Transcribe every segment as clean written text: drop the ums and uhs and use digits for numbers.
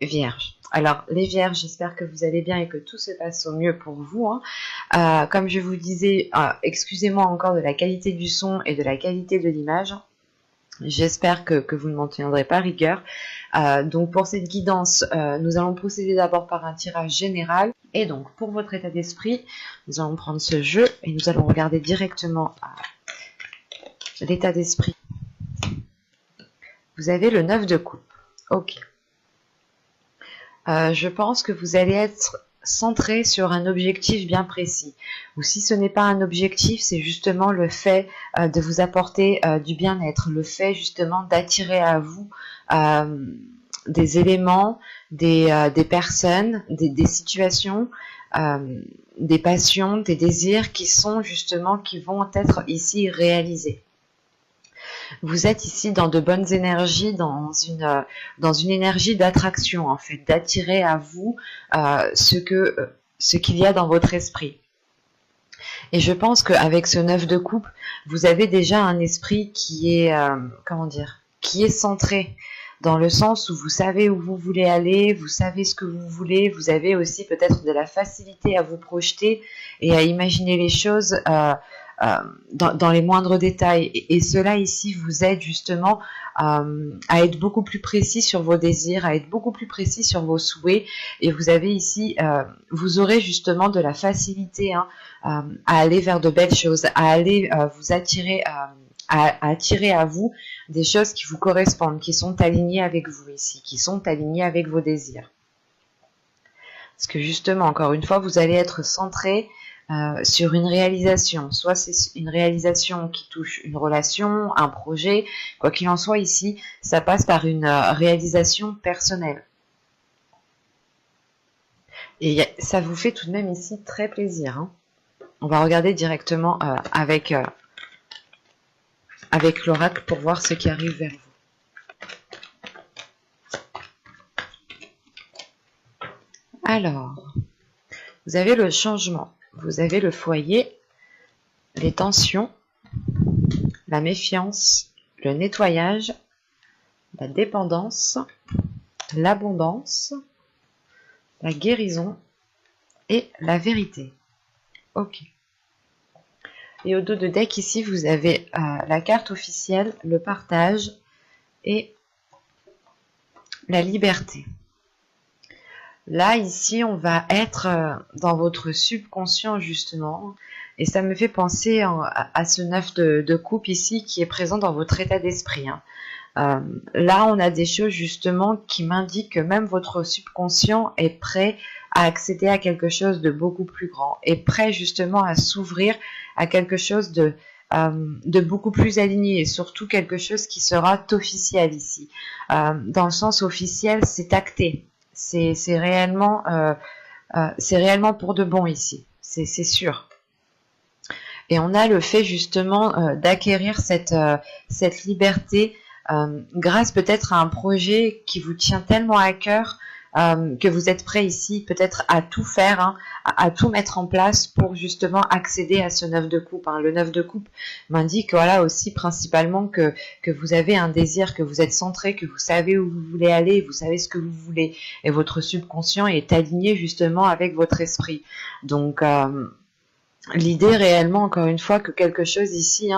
Vierge. Alors, les Vierges, j'espère que vous allez bien et que tout se passe au mieux pour vous, hein. Comme je vous disais, excusez-moi encore de la qualité du son et de la qualité de l'image. J'espère que vous ne m'en tiendrez pas rigueur. Donc, pour cette guidance, nous allons procéder d'abord par un tirage général. Et donc, pour votre état d'esprit, nous allons prendre ce jeu et nous allons regarder directement l'état d'esprit. Vous avez le 9 de coupe. Ok. Je pense que vous allez être centré sur un objectif bien précis. Ou si ce n'est pas un objectif, c'est justement le fait de vous apporter du bien-être, le fait justement d'attirer à vous des éléments, des personnes, des situations, des passions, des désirs qui sont justement, qui vont être ici réalisés. Vous êtes ici dans de bonnes énergies, dans une énergie d'attraction, en fait, d'attirer à vous ce qu'il y a dans votre esprit. Et je pense qu'avec ce 9 de coupe, vous avez déjà un esprit qui est, qui est centré, dans le sens où vous savez où vous voulez aller, vous savez ce que vous voulez, vous avez aussi peut-être de la facilité à vous projeter et à imaginer les choses dans les moindres détails. Et cela ici vous aide justement à être beaucoup plus précis sur vos désirs, à être beaucoup plus précis sur vos souhaits. Et vous avez ici, vous aurez justement de la facilité à aller vers de belles choses, à aller vous attirer, à attirer à vous des choses qui vous correspondent, qui sont alignées avec vous ici, qui sont alignées avec vos désirs. Parce que justement, encore une fois, vous allez être centré sur une réalisation, soit c'est une réalisation qui touche une relation, un projet, quoi qu'il en soit ici, ça passe par une réalisation personnelle. Et ça vous fait tout de même ici très plaisir, hein. On va regarder directement avec l'oracle pour voir ce qui arrive vers vous. Alors, vous avez le changement. Vous avez le foyer, les tensions, la méfiance, le nettoyage, la dépendance, l'abondance, la guérison et la vérité. Ok. Et au dos de deck ici, vous avez la carte officielle, le partage et la liberté. Là, ici, on va être dans votre subconscient, justement. Et ça me fait penser à ce 9 de coupe ici qui est présent dans votre état d'esprit. Là, on a des choses, justement, qui m'indiquent que même votre subconscient est prêt à accéder à quelque chose de beaucoup plus grand. Est prêt, justement, à s'ouvrir à quelque chose de beaucoup plus aligné. Et surtout, quelque chose qui sera officiel ici. Dans le sens officiel, c'est acté. C'est réellement pour de bon ici, c'est sûr. Et on a le fait justement d'acquérir cette liberté grâce peut-être à un projet qui vous tient tellement à cœur que vous êtes prêt ici peut-être à tout faire, à tout mettre en place pour justement accéder à ce 9 de coupe. Le 9 de coupe m'indique voilà aussi principalement que vous avez un désir, que vous êtes centré, que vous savez où vous voulez aller, vous savez ce que vous voulez. Et votre subconscient est aligné justement avec votre esprit. Donc l'idée réellement, encore une fois, que quelque chose ici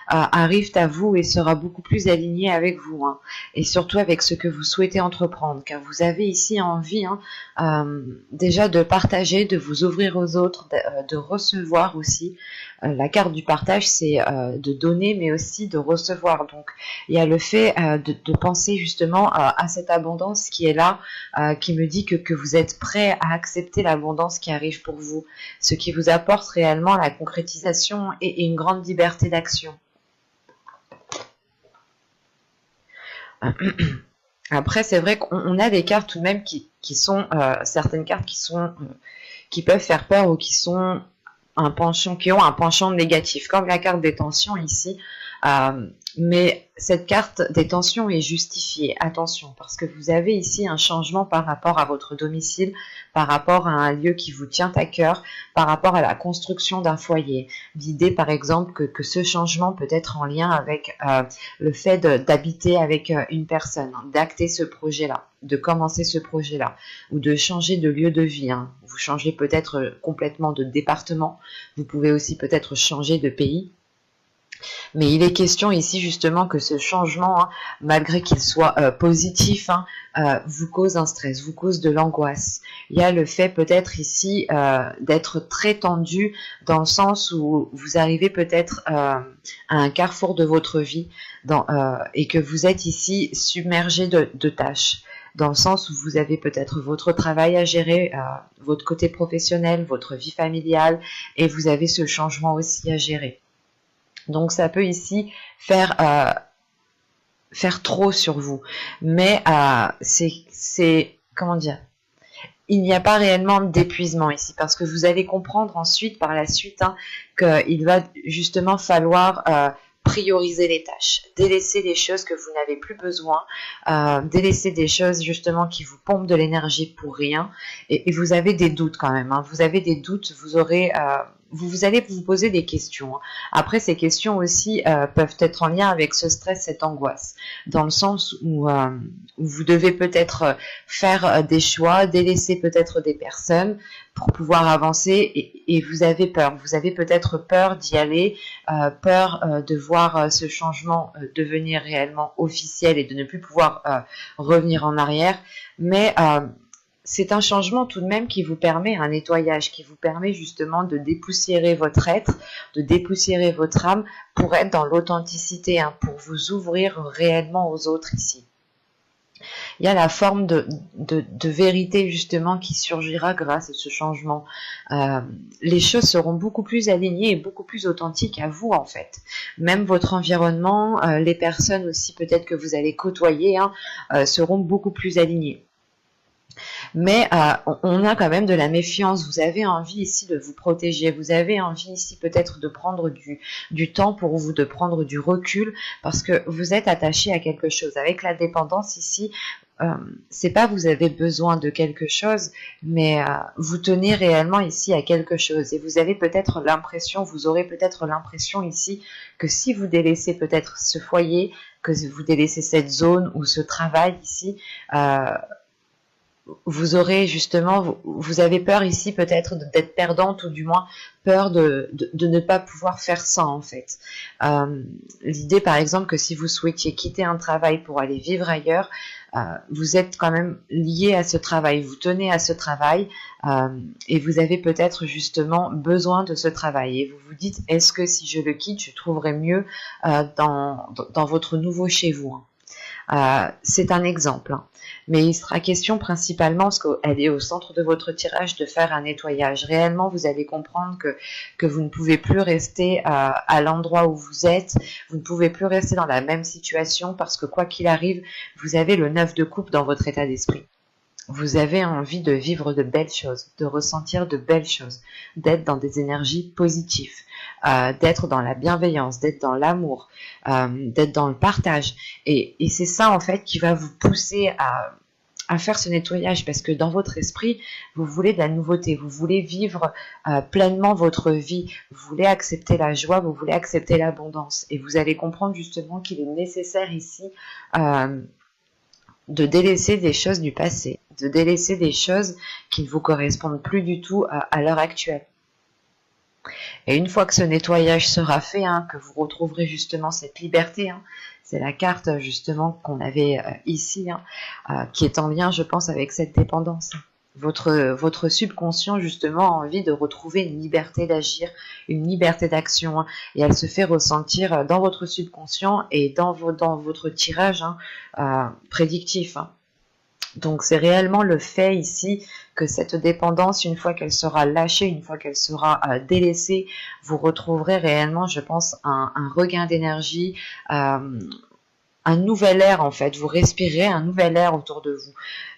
arrive à vous et sera beaucoup plus aligné avec vous, et surtout avec ce que vous souhaitez entreprendre, car vous avez ici envie déjà de partager, de vous ouvrir aux autres, de recevoir aussi. La carte du partage, c'est de donner, mais aussi de recevoir. Donc, il y a le fait de penser justement à cette abondance qui est là, qui me dit que vous êtes prêt à accepter l'abondance qui arrive pour vous, ce qui vous apporte réellement la concrétisation et une grande liberté d'action. Après, c'est vrai qu'on a des cartes tout de même qui sont certaines cartes qui peuvent faire peur ou qui ont un penchant négatif, comme la carte des tensions ici. Mais cette carte des tensions est justifiée, attention, parce que vous avez ici un changement par rapport à votre domicile, par rapport à un lieu qui vous tient à cœur, par rapport à la construction d'un foyer. L'idée, par exemple, que ce changement peut être en lien avec le fait d'habiter avec une personne, d'acter ce projet-là, de commencer ce projet-là, ou de changer de lieu de vie. Vous changez peut-être complètement de département, vous pouvez aussi peut-être changer de pays. Mais il est question ici justement que ce changement, malgré qu'il soit positif, vous cause un stress, vous cause de l'angoisse. Il y a le fait peut-être ici d'être très tendu dans le sens où vous arrivez peut-être à un carrefour de votre vie et que vous êtes ici submergé de tâches. Dans le sens où vous avez peut-être votre travail à gérer, votre côté professionnel, votre vie familiale, et vous avez ce changement aussi à gérer. Donc ça peut ici faire trop sur vous, mais c'est comment dire, il n'y a pas réellement d'épuisement ici, parce que vous allez comprendre ensuite par la suite qu'il va justement falloir prioriser les tâches, délaisser des choses que vous n'avez plus besoin, délaisser des choses justement qui vous pompent de l'énergie pour rien, et vous avez des doutes quand même, vous avez des doutes, vous aurez vous allez vous poser des questions. Après, ces questions aussi peuvent être en lien avec ce stress, cette angoisse, dans le sens où vous devez peut-être faire des choix, délaisser peut-être des personnes pour pouvoir avancer, et vous avez peur. Vous avez peut-être peur d'y aller, peur de voir ce changement devenir réellement officiel et de ne plus pouvoir revenir en arrière. Mais c'est un changement tout de même qui vous permet un nettoyage, qui vous permet justement de dépoussiérer votre être, de dépoussiérer votre âme pour être dans l'authenticité, pour vous ouvrir réellement aux autres ici. Il y a la forme de vérité justement qui surgira grâce à ce changement. Les choses seront beaucoup plus alignées et beaucoup plus authentiques à vous en fait. Même votre environnement, les personnes aussi peut-être que vous allez côtoyer seront beaucoup plus alignées. Mais on a quand même de la méfiance, vous avez envie ici de vous protéger, vous avez envie ici peut-être de prendre du temps pour vous, de prendre du recul, parce que vous êtes attaché à quelque chose. Avec la dépendance ici, c'est pas vous avez besoin de quelque chose, mais vous tenez réellement ici à quelque chose, et vous avez peut-être l'impression, vous aurez peut-être l'impression ici que si vous délaissez peut-être ce foyer, que vous délaissez cette zone ou ce travail ici, vous aurez justement, vous avez peur ici peut-être d'être perdante, ou du moins peur de ne pas pouvoir faire ça en fait. L'idée par exemple que si vous souhaitiez quitter un travail pour aller vivre ailleurs, vous êtes quand même lié à ce travail, vous tenez à ce travail, et vous avez peut-être justement besoin de ce travail, et vous vous dites est-ce que si je le quitte je trouverai mieux dans votre nouveau chez vous. C'est un exemple, mais il sera question principalement, parce qu'elle est au centre de votre tirage, de faire un nettoyage. Réellement, vous allez comprendre que vous ne pouvez plus rester à l'endroit où vous êtes, vous ne pouvez plus rester dans la même situation, parce que quoi qu'il arrive, vous avez le 9 de coupe dans votre état d'esprit. Vous avez envie de vivre de belles choses, de ressentir de belles choses, d'être dans des énergies positives, d'être dans la bienveillance, d'être dans l'amour, d'être dans le partage. Et c'est ça en fait qui va vous pousser à faire ce nettoyage, parce que dans votre esprit, vous voulez de la nouveauté, vous voulez vivre pleinement votre vie, vous voulez accepter la joie, vous voulez accepter l'abondance. Et vous allez comprendre justement qu'il est nécessaire ici de délaisser des choses du passé, de délaisser des choses qui ne vous correspondent plus du tout à l'heure actuelle. Et une fois que ce nettoyage sera fait, que vous retrouverez justement cette liberté, c'est la carte justement qu'on avait ici, qui est en lien, je pense, avec cette dépendance. Votre subconscient justement a envie de retrouver une liberté d'agir, une liberté d'action, et elle se fait ressentir dans votre subconscient et dans votre tirage prédictif. Donc c'est réellement le fait ici que cette dépendance, une fois qu'elle sera lâchée, une fois qu'elle sera délaissée, vous retrouverez réellement, je pense, un regain d'énergie, un nouvel air en fait, vous respirez un nouvel air autour de vous.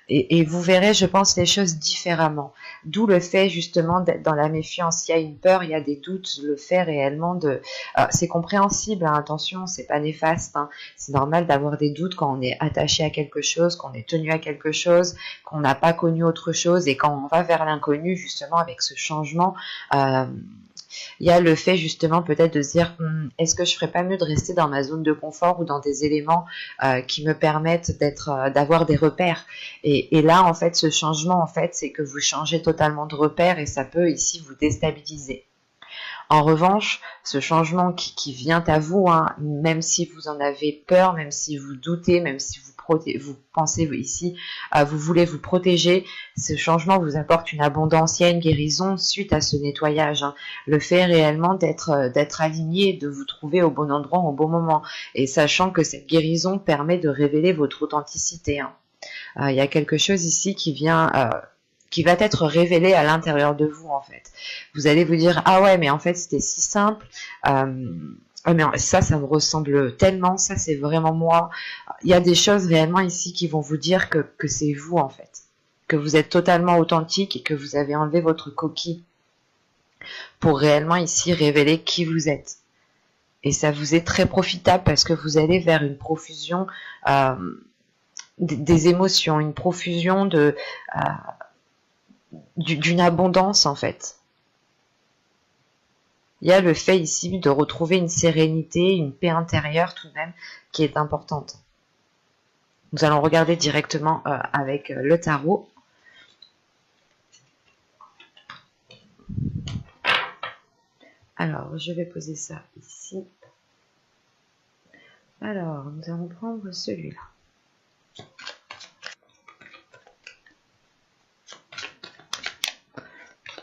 Et vous verrez, je pense, les choses différemment. D'où le fait justement d'être dans la méfiance. Il y a une peur, il y a des doutes, le fait réellement de... c'est compréhensible, hein, attention, c'est pas néfaste. Hein. C'est normal d'avoir des doutes quand on est attaché à quelque chose, qu'on est tenu à quelque chose, qu'on n'a pas connu autre chose. Et quand on va vers l'inconnu, justement, avec ce changement... il y a le fait justement peut-être de se dire est-ce que je ferais pas mieux de rester dans ma zone de confort ou dans des éléments qui me permettent d'avoir des repères et là en fait ce changement en fait c'est que vous changez totalement de repères et ça peut ici vous déstabiliser. En revanche, ce changement qui vient à vous, hein, même si vous en avez peur, même si vous doutez, même si vous pensez ici, vous voulez vous protéger, ce changement vous apporte une abondance, il y a une guérison suite à ce nettoyage. Hein. Le fait réellement d'être aligné, de vous trouver au bon endroit au bon moment, et sachant que cette guérison permet de révéler votre authenticité. Hein. Il y a quelque chose ici qui va être révélé à l'intérieur de vous en fait. Vous allez vous dire ah ouais mais en fait c'était si simple, mais ça me ressemble tellement, ça c'est vraiment moi. Il y a des choses réellement ici qui vont vous dire que c'est vous en fait, que vous êtes totalement authentique et que vous avez enlevé votre coquille pour réellement ici révéler qui vous êtes. Et ça vous est très profitable parce que vous allez vers une profusion des émotions, une profusion d'une abondance en fait. Il y a le fait ici de retrouver une sérénité, une paix intérieure tout de même qui est importante. Nous allons regarder directement avec le tarot. Alors, je vais poser ça ici. Alors, nous allons prendre celui-là.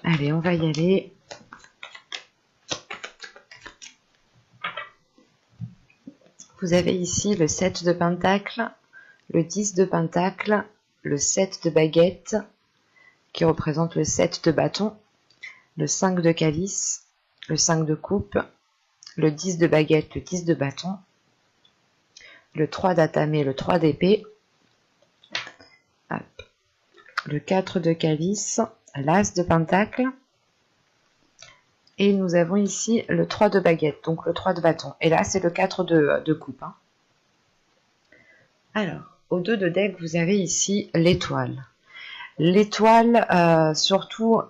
Allez, on va y aller. Vous avez ici le 7 de Pentacle, le 10 de Pentacle, le 7 de Baguette, qui représente le 7 de Bâton, le 5 de Calice, le 5 de Coupe, le 10 de Baguette, le 10 de Bâton, le 3 d'Atamé, le 3 d'Épée, le 4 de Calice, l'As de Pentacle, et nous avons ici le 3 de Baguette, donc le 3 de Bâton. Et là, c'est le 4 de Coupe. Hein. Alors, au 2 de deck, vous avez ici l'étoile. L'étoile, surtout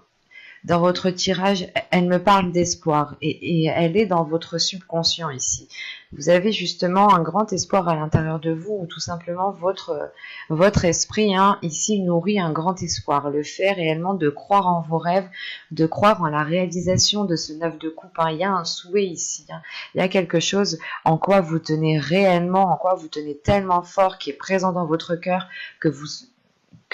dans votre tirage, elle me parle d'espoir et elle est dans votre subconscient ici. Vous avez justement un grand espoir à l'intérieur de vous ou tout simplement votre esprit hein, ici nourrit un grand espoir. Le fait réellement de croire en vos rêves, de croire en la réalisation de ce 9 de coupe. Hein. Il y a un souhait ici. Hein. Il y a quelque chose en quoi vous tenez réellement, en quoi vous tenez tellement fort qui est présent dans votre cœur que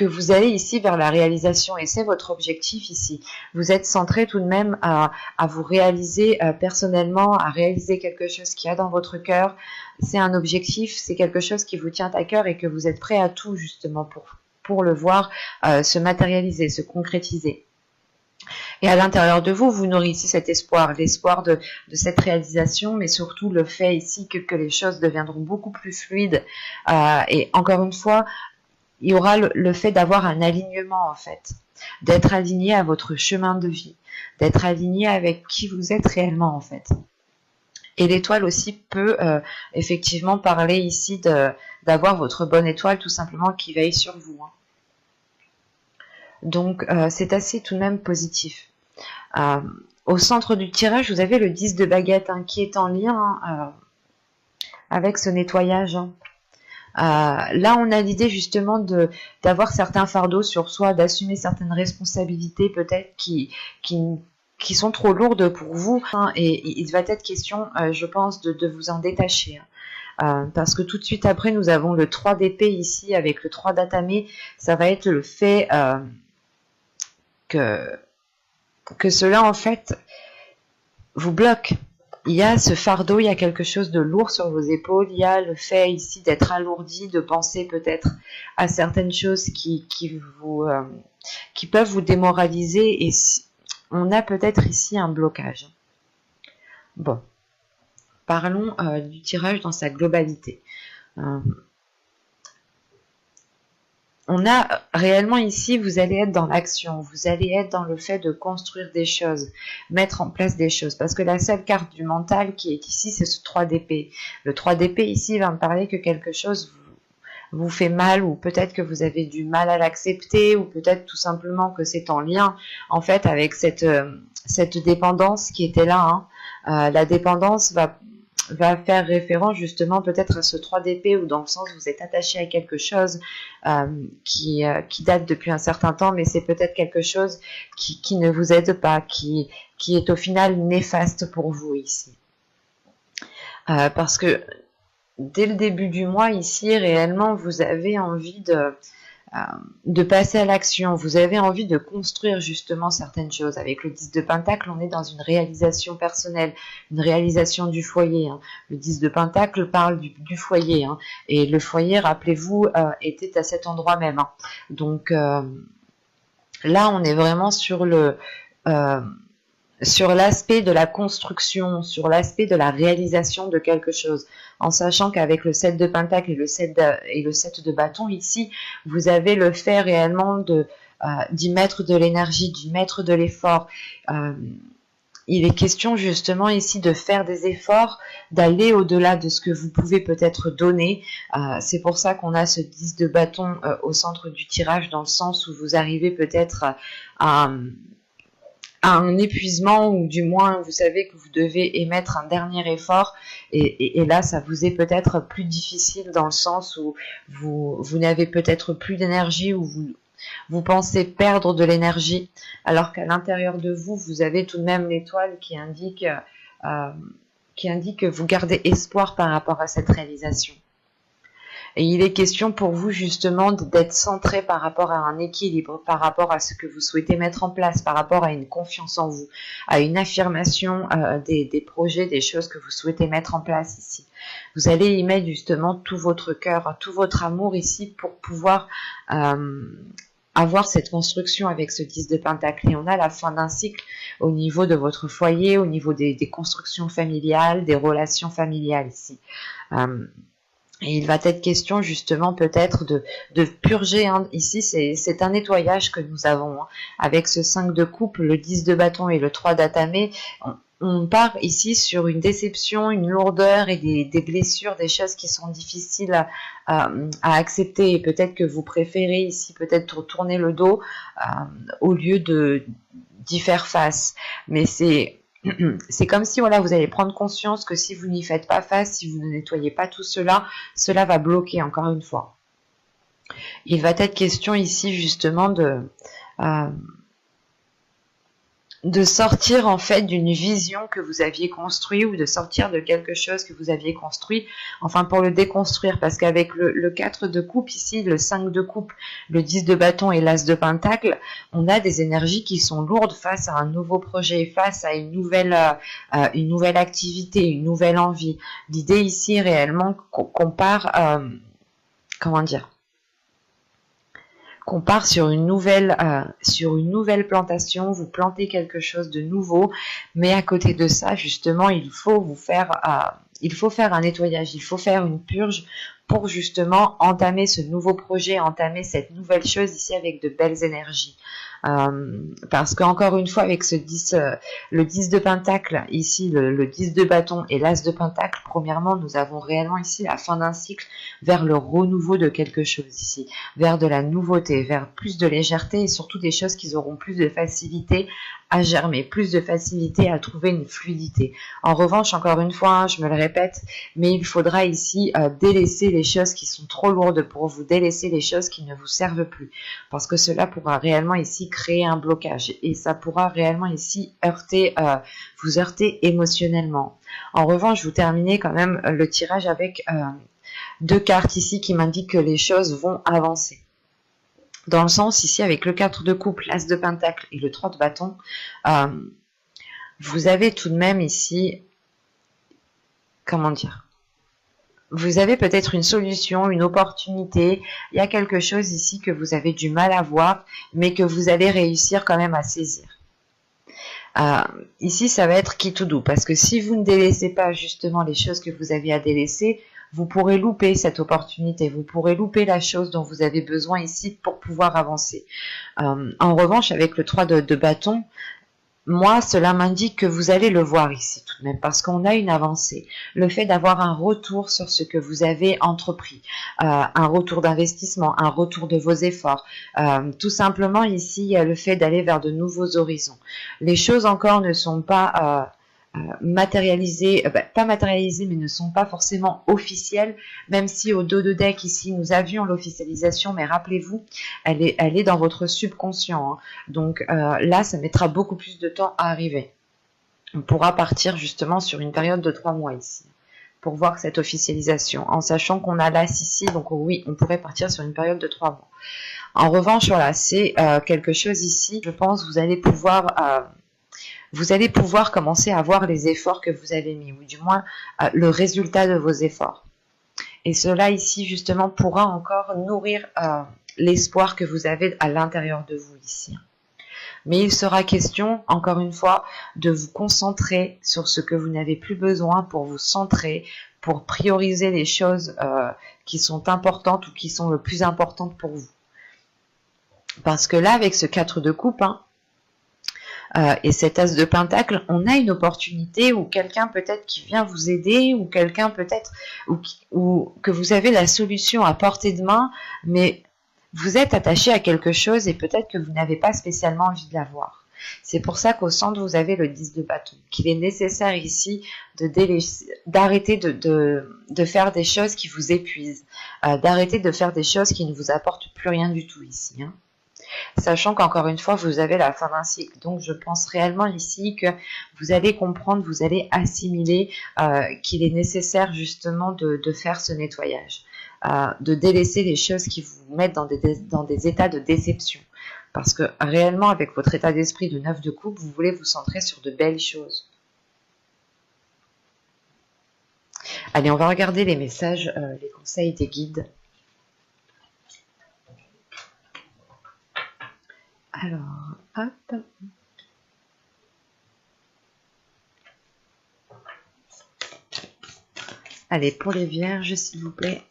vous allez ici vers la réalisation et c'est votre objectif ici. Vous êtes centré tout de même à vous réaliser personnellement, à réaliser quelque chose qu'il y a dans votre cœur. C'est un objectif, c'est quelque chose qui vous tient à cœur et que vous êtes prêt à tout justement pour le voir se matérialiser, se concrétiser. Et à l'intérieur de vous, vous nourrissez cet espoir, l'espoir de cette réalisation, mais surtout le fait ici que les choses deviendront beaucoup plus fluides. Et encore une fois, il y aura le fait d'avoir un alignement en fait, d'être aligné à votre chemin de vie, d'être aligné avec qui vous êtes réellement en fait. Et l'étoile aussi peut effectivement parler ici d'avoir votre bonne étoile tout simplement qui veille sur vous. Hein. Donc c'est assez tout de même positif. Au centre du tirage, vous avez le 10 de Baguette hein, qui est en lien avec ce nettoyage. Hein. Là, on a l'idée justement d'avoir certains fardeaux sur soi, d'assumer certaines responsabilités peut-être qui sont trop lourdes pour vous. Hein, et il va être question, je pense, de vous en détacher. Hein. Parce que tout de suite après, nous avons le 3 d'épée ici avec le 3 d'atamé. Ça va être le fait que cela, en fait, vous bloque. Il y a ce fardeau, il y a quelque chose de lourd sur vos épaules, il y a le fait ici d'être alourdi, de penser peut-être à certaines choses qui peuvent vous démoraliser et on a peut-être ici un blocage. Bon, parlons du tirage dans sa globalité. On a réellement ici, vous allez être dans l'action, vous allez être dans le fait de construire des choses, mettre en place des choses. Parce que la seule carte du mental qui est ici, c'est ce 3 d'épée. Le 3 d'épée ici va me parler que quelque chose vous fait mal, ou peut-être que vous avez du mal à l'accepter, ou peut-être tout simplement que c'est en lien en fait avec cette dépendance qui était là. La dépendance va faire référence justement peut-être à ce 3 d'épée, ou dans le sens où vous êtes attaché à quelque chose qui date depuis un certain temps, mais c'est peut-être quelque chose qui ne vous aide pas, qui est au final néfaste pour vous ici. Parce que dès le début du mois ici, réellement, vous avez envie de passer à l'action, vous avez envie de construire justement certaines choses. Avec le 10 de Pentacle, on est dans une réalisation personnelle, une réalisation du foyer. Le 10 de Pentacle parle du foyer, et le foyer, rappelez-vous, était à cet endroit même. Donc là, on est vraiment sur l'aspect de la construction, sur l'aspect de la réalisation de quelque chose, en sachant qu'avec le 7 de Pentacle et le 7 de bâton ici, vous avez le fait réellement d'y mettre de l'énergie, d'y mettre de l'effort. Il est question justement ici de faire des efforts, d'aller au-delà de ce que vous pouvez peut-être donner. C'est pour ça qu'on a ce 10 de bâton au centre du tirage, dans le sens où vous arrivez peut-être à un épuisement, ou du moins vous savez que vous devez émettre un dernier effort, et là ça vous est peut-être plus difficile, dans le sens où vous n'avez peut-être plus d'énergie, ou vous pensez perdre de l'énergie, alors qu'à l'intérieur de vous, vous avez tout de même l'étoile qui indique que vous gardez espoir par rapport à cette réalisation. Et il est question pour vous justement d'être centré par rapport à un équilibre, par rapport à ce que vous souhaitez mettre en place, par rapport à une confiance en vous, à une affirmation des projets, des choses que vous souhaitez mettre en place ici. Vous allez y mettre justement tout votre cœur, tout votre amour ici, pour pouvoir avoir cette construction avec ce 10 de Pentacle. Et on a la fin d'un cycle au niveau de votre foyer, au niveau des constructions familiales, des relations familiales ici. Et il va être question justement peut-être de purger. Ici, c'est un nettoyage que nous avons. Avec ce 5 de coupe, le 10 de bâton et le 3 d'atamé, on part ici sur une déception, une lourdeur et des blessures, des choses qui sont difficiles à accepter. Et peut-être que vous préférez ici peut-être tourner le dos au lieu d'y faire face. Mais c'est comme si voilà, vous allez prendre conscience que si vous n'y faites pas face, si vous ne nettoyez pas tout cela, cela va bloquer encore une fois. Il va être question ici justement de sortir en fait d'une vision que vous aviez construite, ou de sortir de quelque chose que vous aviez construit, enfin pour le déconstruire, parce qu'avec le 4 de coupe ici, le 5 de coupe, le 10 de bâton et l'as de pentacle, on a des énergies qui sont lourdes face à un nouveau projet, face à une nouvelle activité, une nouvelle envie. L'idée ici réellement qu'on part, qu'on part sur une nouvelle plantation, vous plantez quelque chose de nouveau, mais à côté de ça, justement, il faut faire un nettoyage, il faut faire une purge pour justement entamer ce nouveau projet, entamer cette nouvelle chose ici avec de belles énergies. Parce qu'encore une fois, avec le 10 de pentacle, ici le 10 de bâton et l'as de pentacle, premièrement, nous avons réellement ici la fin d'un cycle vers le renouveau de quelque chose ici, vers de la nouveauté, vers plus de légèreté, et surtout des choses qui auront plus de facilité à germer, plus de facilité à trouver une fluidité. En revanche, encore une fois, je me le répète, mais il faudra ici délaisser les choses qui sont trop lourdes pour vous, délaisser les choses qui ne vous servent plus, parce que cela pourra réellement ici créer un blocage, et ça pourra réellement ici vous heurter émotionnellement. En revanche, vous terminez quand même le tirage avec 2 cartes ici qui m'indiquent que les choses vont avancer. Dans le sens ici, avec le 4 de coupe, l'as de pentacle et le 3 de bâton, vous avez tout de même ici, vous avez peut-être une solution, une opportunité, il y a quelque chose ici que vous avez du mal à voir, mais que vous allez réussir quand même à saisir. Ici, ça va être qui tout doux, parce que si vous ne délaissez pas justement les choses que vous avez à délaisser, vous pourrez louper cette opportunité, vous pourrez louper la chose dont vous avez besoin ici pour pouvoir avancer. En revanche, avec le 3 de bâton, moi, cela m'indique que vous allez le voir ici tout de même, parce qu'on a une avancée. Le fait d'avoir un retour sur ce que vous avez entrepris, un retour d'investissement, un retour de vos efforts. Tout simplement, ici, il y a le fait d'aller vers de nouveaux horizons. Les choses encore ne sont pas matérialisées, pas matérialisées, mais ne sont pas forcément officielles, même si au dos de deck, ici, nous avions l'officialisation, mais rappelez-vous, elle est dans votre subconscient. Hein. Donc là, ça mettra beaucoup plus de temps à arriver. On pourra partir justement sur une période de 3 mois ici, pour voir cette officialisation, en sachant qu'on a l'As ici, donc oui, on pourrait partir sur une période de 3 mois. En revanche, voilà, c'est quelque chose ici, je pense, vous allez pouvoir commencer à voir les efforts que vous avez mis, ou du moins le résultat de vos efforts. Et cela ici, justement, pourra encore nourrir l'espoir que vous avez à l'intérieur de vous ici. Mais il sera question, encore une fois, de vous concentrer sur ce que vous n'avez plus besoin pour vous centrer, pour prioriser les choses qui sont importantes ou qui sont le plus importantes pour vous. Parce que là, avec ce 4 de coupe, et cet as de pentacle, on a une opportunité où quelqu'un peut-être qui vient vous aider, ou quelqu'un peut-être ou que vous avez la solution à portée de main, mais vous êtes attaché à quelque chose et peut-être que vous n'avez pas spécialement envie de l'avoir. C'est pour ça qu'au centre, vous avez le 10 de bâton, qu'il est nécessaire ici d'arrêter de faire des choses qui vous épuisent, d'arrêter de faire des choses qui ne vous apportent plus rien du tout ici, hein. Sachant qu'encore une fois, vous avez la fin d'un cycle. Donc, je pense réellement ici que vous allez comprendre, vous allez assimiler qu'il est nécessaire justement de faire ce nettoyage, de délaisser les choses qui vous mettent dans des états de déception. Parce que réellement, avec votre état d'esprit de 9 de coupe, vous voulez vous centrer sur de belles choses. Allez, on va regarder les messages, les conseils des guides. Alors, hop. Allez, pour les vierges, s'il vous plaît.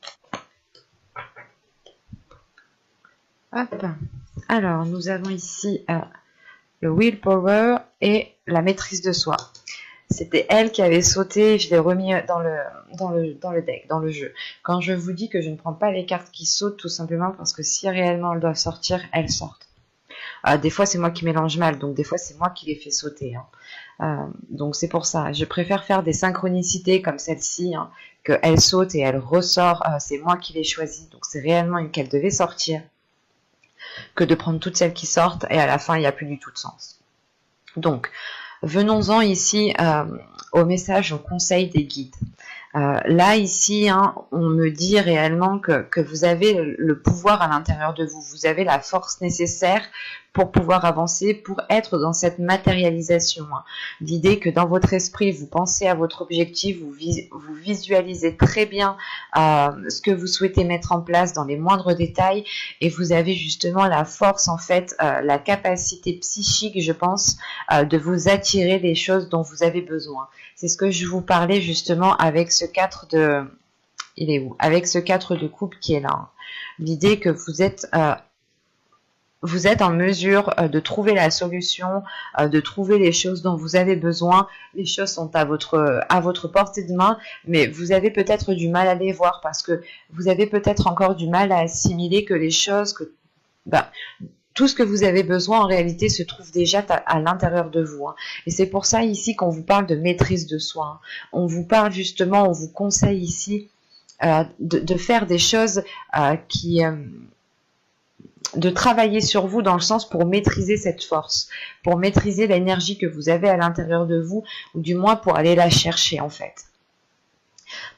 Hop. Alors, nous avons ici le willpower et la maîtrise de soi. C'était elle qui avait sauté, je l'ai remis dans le deck, dans le jeu. Quand je vous dis que je ne prends pas les cartes qui sautent, tout simplement parce que si réellement elles doivent sortir, elles sortent. Des fois, c'est moi qui mélange mal, donc des fois, c'est moi qui les fais sauter. Hein. Donc, c'est pour ça. Je préfère faire des synchronicités comme celle-ci, hein, qu'elle saute et elle ressort. C'est moi qui l'ai choisie, donc c'est réellement qu'elle devait sortir, que de prendre toutes celles qui sortent et à la fin, il n'y a plus du tout de sens. Donc, venons-en ici au message, au conseil des guides. Là, ici, hein, on me dit réellement que vous avez le pouvoir à l'intérieur de vous. Vous avez la force nécessaire pour pouvoir avancer, pour être dans cette matérialisation. Hein. L'idée que dans votre esprit, vous pensez à votre objectif, vous visualisez très bien ce que vous souhaitez mettre en place dans les moindres détails, et vous avez justement la force, en fait, la capacité psychique, je pense, de vous attirer les choses dont vous avez besoin. C'est ce que je vous parlais justement avec ce 4 de... Il est où? Avec ce 4 de coupe qui est là. Hein. L'idée que vous êtes en mesure de trouver la solution, de trouver les choses dont vous avez besoin. Les choses sont à votre portée de main, mais vous avez peut-être du mal à les voir parce que vous avez peut-être encore du mal à assimiler que les choses... tout ce que vous avez besoin en réalité se trouve déjà à l'intérieur de vous. Hein. Et c'est pour ça ici qu'on vous parle de maîtrise de soi. Hein. On vous parle justement, on vous conseille ici de faire des choses de travailler sur vous dans le sens pour maîtriser cette force, pour maîtriser l'énergie que vous avez à l'intérieur de vous, ou du moins pour aller la chercher en fait.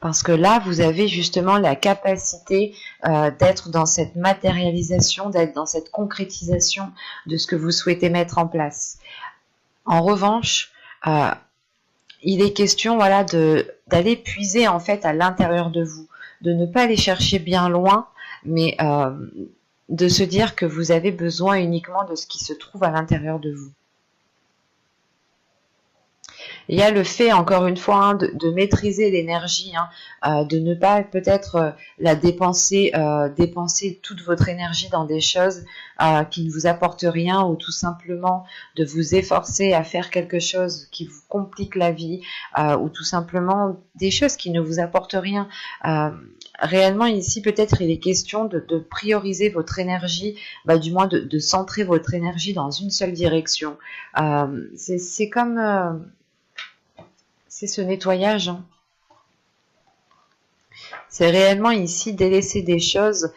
Parce que là, vous avez justement la capacité d'être dans cette matérialisation, d'être dans cette concrétisation de ce que vous souhaitez mettre en place. En revanche, il est question voilà, d'aller puiser en fait à l'intérieur de vous, de ne pas aller chercher bien loin, mais de se dire que vous avez besoin uniquement de ce qui se trouve à l'intérieur de vous. Il y a le fait, encore une fois, hein, de maîtriser l'énergie, hein, de ne pas peut-être la dépenser toute votre énergie dans des choses qui ne vous apportent rien, ou tout simplement de vous efforcer à faire quelque chose qui vous complique la vie, ou tout simplement des choses qui ne vous apportent rien. Réellement ici, peut-être il est question de prioriser votre énergie, du moins de centrer votre énergie dans une seule direction. C'est comme... c'est ce nettoyage, hein. C'est réellement ici délaisser des choses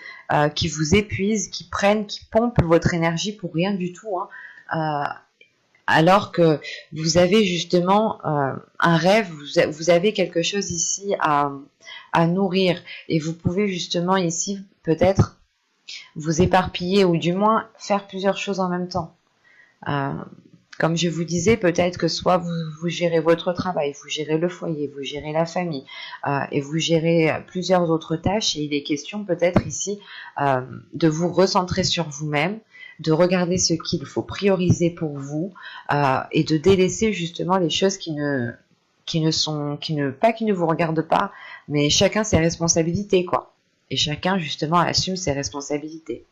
qui vous épuisent, qui pompent votre énergie pour rien du tout, hein. Alors que vous avez justement un rêve, vous avez quelque chose ici à nourrir, et vous pouvez justement ici peut-être vous éparpiller, ou du moins faire plusieurs choses en même temps. Comme je vous disais, peut-être que soit vous gérez votre travail, vous gérez le foyer, vous gérez la famille, et vous gérez plusieurs autres tâches, et il est question peut-être ici de vous recentrer sur vous-même, de regarder ce qu'il faut prioriser pour vous, et de délaisser justement les choses qui ne vous regardent pas, mais chacun ses responsabilités, quoi. Et chacun justement assume ses responsabilités.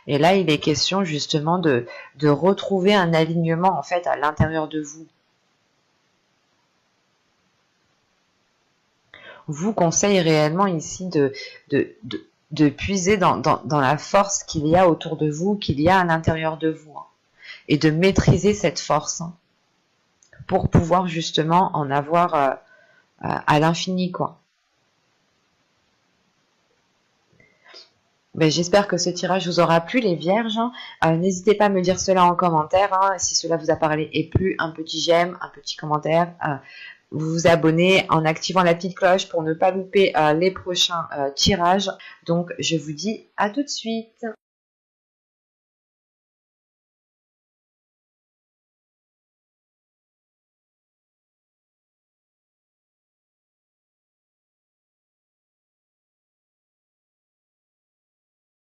Et là, il est question justement de retrouver un alignement en fait à l'intérieur de vous. Vous conseille réellement ici de puiser dans la force qu'il y a autour de vous, qu'il y a à l'intérieur de vous, hein, et de maîtriser cette force, hein, pour pouvoir justement en avoir à l'infini, quoi. J'espère que ce tirage vous aura plu, les vierges. N'hésitez pas à me dire cela en commentaire, hein, si cela vous a parlé et plu. Un petit j'aime, un petit commentaire. Vous vous abonnez en activant la petite cloche pour ne pas louper les prochains tirages. Donc je vous dis à tout de suite.